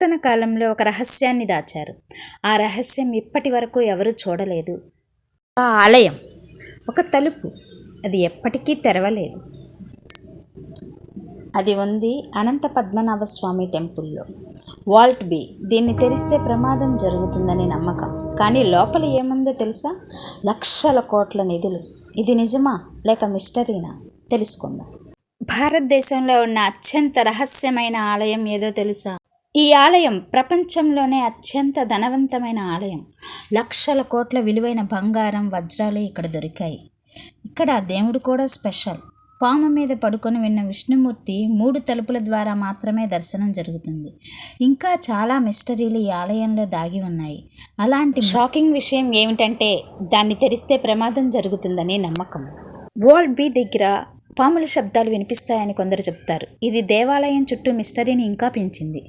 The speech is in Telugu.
పురాతన కాలంలో ఒక రహస్యాన్ని దాచారు. ఆ రహస్యం ఇప్పటి వరకు ఎవరూ చూడలేదు. ఆ ఆలయం ఒక తలుపు, అది ఎప్పటికీ తెరవలేదు. అది ఉంది అనంత పద్మనాభ స్వామి టెంపుల్లో. Vault B. దీన్ని తెరిస్తే ప్రమాదం జరుగుతుందని నమ్మకం. కానీ లోపల ఏముందో తెలుసా? లక్షల కోట్ల నిధులు. ఇది నిజమా లేక మిస్టరీనా? తెలుసుకుందాం. భారతదేశంలో ఉన్న అత్యంత రహస్యమైన ఆలయం ఏదో తెలుసా? ఈ ఆలయం ప్రపంచంలోనే అత్యంత ధనవంతమైన ఆలయం. లక్షల కోట్ల విలువైన బంగారం, వజ్రాలు ఇక్కడ దొరికాయి. ఇక్కడ దేవుడు కూడా స్పెషల్. పాము మీద పడుకొని విన్న విష్ణుమూర్తి 3 తలుపుల ద్వారా మాత్రమే దర్శనం జరుగుతుంది. ఇంకా చాలా మిస్టరీలు ఈ ఆలయంలో దాగి ఉన్నాయి. అలాంటి షాకింగ్ విషయం ఏమిటంటే దాన్ని తెరిస్తే ప్రమాదం జరుగుతుందని నమ్మకం. వాల్ట్ బి దగ్గర పాముల శబ్దాలు వినిపిస్తాయని కొందరు చెప్తారు. ఇది దేవాలయం చుట్టూ మిస్టరీని ఇంకా పెంచింది.